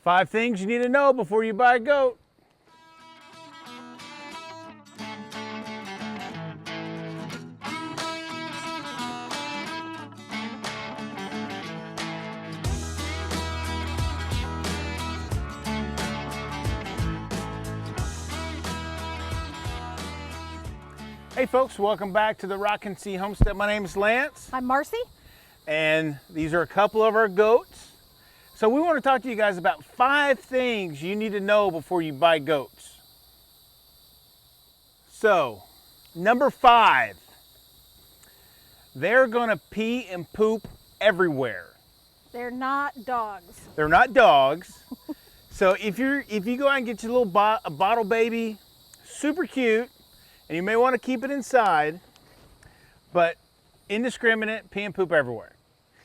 5 things you need to know before you buy a goat. Hey folks, welcome back to the Rockin' Sea Homestead. My name is Lance. I'm Marcy. And these are a couple of our goats. So we want to talk to you guys about 5 things you need to know before you buy goats. So, number 5, they're gonna pee and poop everywhere. They're not dogs. They're not dogs. So if you go out and get your little a bottle baby, super cute, and you may want to keep it inside, but indiscriminate pee and poop everywhere.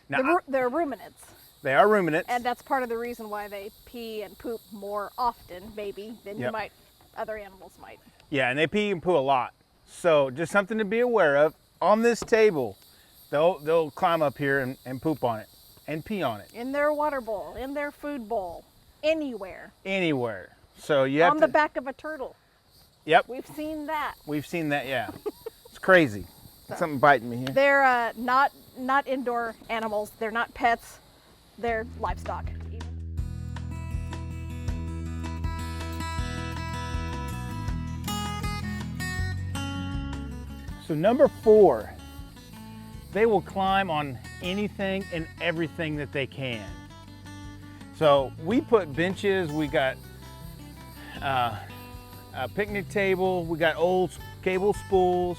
Now, they're ruminants. They are ruminants. And that's part of the reason why they pee and poop more often, maybe, than other animals might. Yeah, and they pee and poo a lot. So just something to be aware of. On this table, they'll climb up here and poop on it and pee on it. In their water bowl, in their food bowl, anywhere. Anywhere. So you have on the back of a turtle. Yep. We've seen that. We've seen that, yeah. It's crazy. So, something biting me here. They're not indoor animals. They're not pets. They're livestock. So number 4, they will climb on anything and everything that they can. So we put benches, we got a picnic table, we got old cable spools,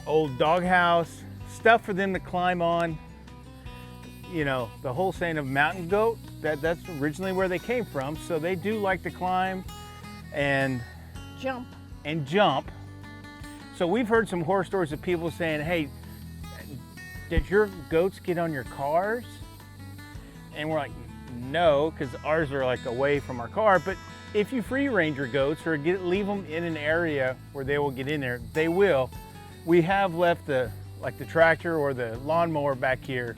old doghouse, stuff for them to climb on. You know, the whole saying of mountain goat, that's originally where they came from. So they do like to climb and jump. So we've heard some horror stories of people saying, hey, did your goats get on your cars? And we're like, no, because ours are like away from our car. But if you free range your goats or leave them in an area where they will get in there, they will. We have left the tractor or the lawnmower back here,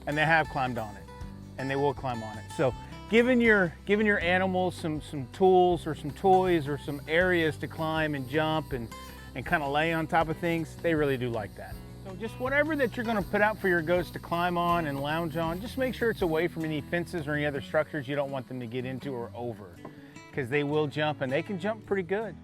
and they have climbed on it, and they will climb on it. So giving your animals some tools or some toys or some areas to climb and jump and kind of lay on top of things, they really do like that. So just whatever that you're going to put out for your goats to climb on and lounge on, just make sure it's away from any fences or any other structures you don't want them to get into or over, because they will jump, and they can jump pretty good.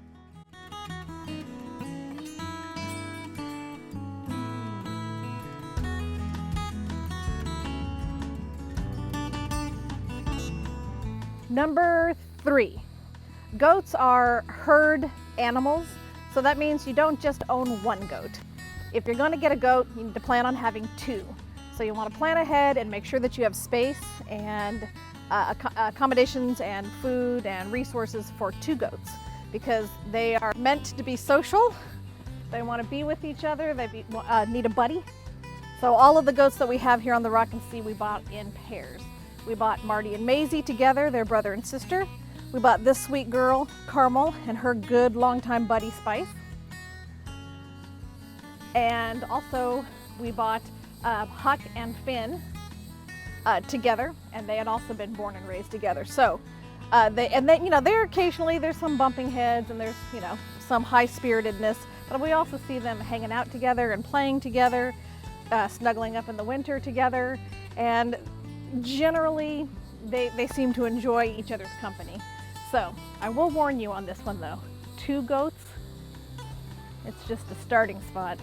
Number 3, goats are herd animals. So that means you don't just own one goat. If you're going to get a goat, you need to plan on having 2. So you want to plan ahead and make sure that you have space and accommodations and food and resources for 2 goats, because they are meant to be social. They want to be with each other. They need a buddy. So all of the goats that we have here on the Rockin' Sea, we bought in pairs. We bought Marty and Maisie together, they're brother and sister. We bought this sweet girl, Carmel, and her good longtime buddy, Spice. And also we bought Huck and Finn together, and they had also been born and raised together. So they're occasionally, there's some bumping heads and there's, some high-spiritedness, but we also see them hanging out together and playing together, snuggling up in the winter together, and generally they seem to enjoy each other's company. So I will warn you on this one though, 2 goats, it's just a starting spot.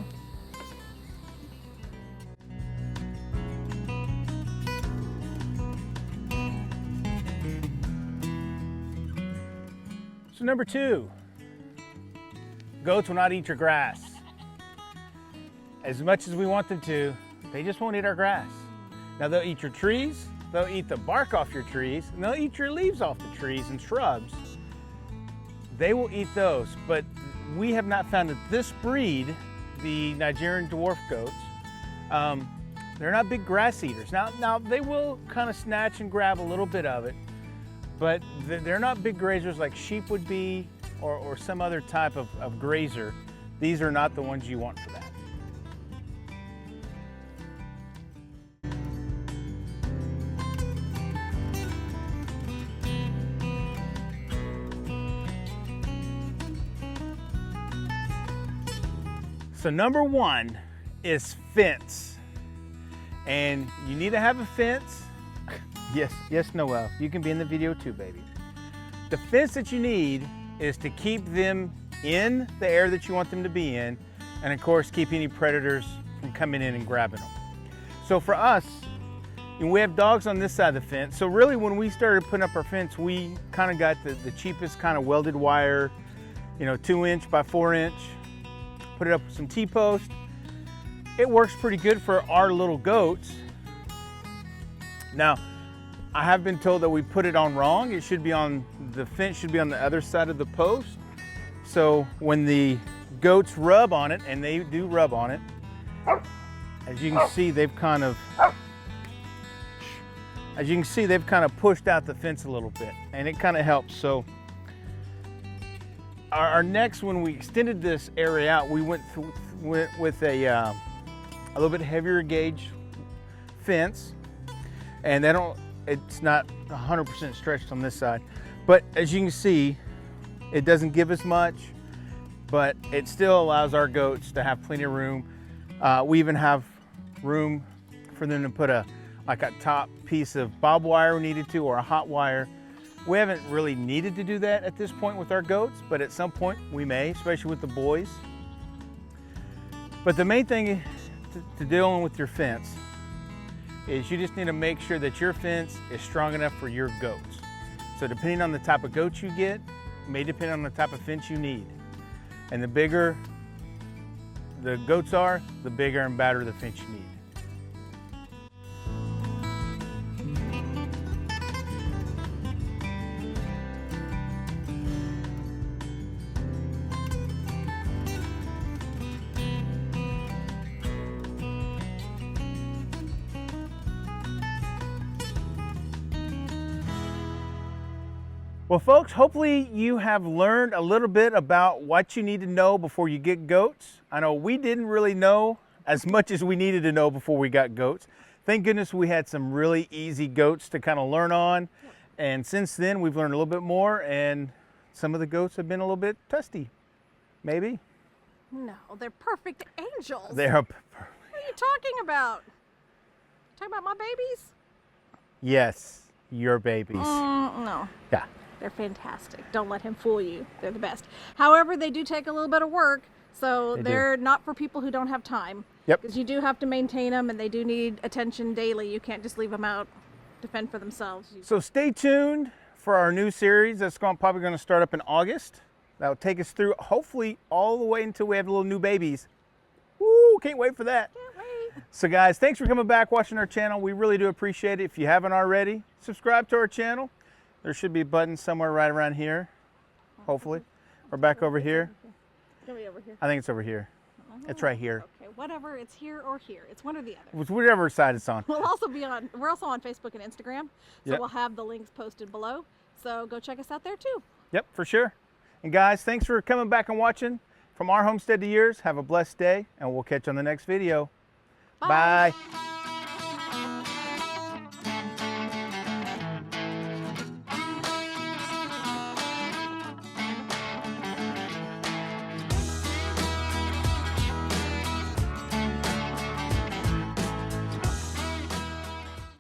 So number 2, goats will not eat your grass. As much as we want them to, they just won't eat our grass. Now they'll eat your trees, they'll eat the bark off your trees, and they'll eat your leaves off the trees and shrubs. They will eat those, but we have not found that this breed, the Nigerian dwarf goats, they're not big grass eaters. Now they will kind of snatch and grab a little bit of it, but they're not big grazers like sheep would be or some other type of grazer. These are not the ones you want for that. So number one is fence. And you need to have a fence. Yes, Noel, you can be in the video too, baby. The fence that you need is to keep them in the area that you want them to be in, and of course, keep any predators from coming in and grabbing them. So for us, we have dogs on this side of the fence. So really when we started putting up our fence, we kind of got the cheapest kind of welded wire, 2" by 4". Put it up with some T-post. It works pretty good for our little goats. Now, I have been told that we put it on wrong. It should be on, the fence should be on the other side of the post. So when the goats rub on it, and they do rub on it, as you can see, they've kind of pushed out the fence a little bit, and it kind of helps. So our next, when we extended this area out, we went with a little bit heavier gauge fence, and it's not 100% stretched on this side, but as you can see, it doesn't give us much, but it still allows our goats to have plenty of room. We even have room for them to put like a top piece of barbed wire we needed to, or a hot wire. We haven't really needed to do that at this point with our goats, but at some point we may, especially with the boys. But the main thing to dealing with your fence is you just need to make sure that your fence is strong enough for your goats. So depending on the type of goats you get, may depend on the type of fence you need. And the bigger the goats are, the bigger and badder the fence you need. Well, folks, hopefully you have learned a little bit about what you need to know before you get goats. I know we didn't really know as much as we needed to know before we got goats. Thank goodness we had some really easy goats to kind of learn on. And since then, we've learned a little bit more, and some of the goats have been a little bit testy, maybe. No, they're perfect angels. They are. What are you talking about? Talking about my babies? Yes, your babies. No. Yeah. They're fantastic. Don't let him fool you. They're the best. However, they do take a little bit of work, so they're not for people who don't have time. Yep. Because you do have to maintain them, and they do need attention daily. You can't just leave them out to fend for themselves. So stay tuned for our new series that's probably going to start up in August. That'll take us through, hopefully, all the way until we have little new babies. Woo! Can't wait for that. Can't wait. So guys, thanks for coming back, watching our channel. We really do appreciate it. If you haven't already, subscribe to our channel. There should be a button somewhere right around here, hopefully. Or back over here. It's gonna be over here. I think it's over here. It's right here. Okay, whatever. It's here or here. It's one or the other. It's whatever side it's on. We're also on Facebook and Instagram, so Yep. we'll have the links posted below. So go check us out there too. Yep, for sure. And guys, thanks for coming back and watching. From our homestead to yours, have a blessed day, and we'll catch you on the next video. Bye. Bye.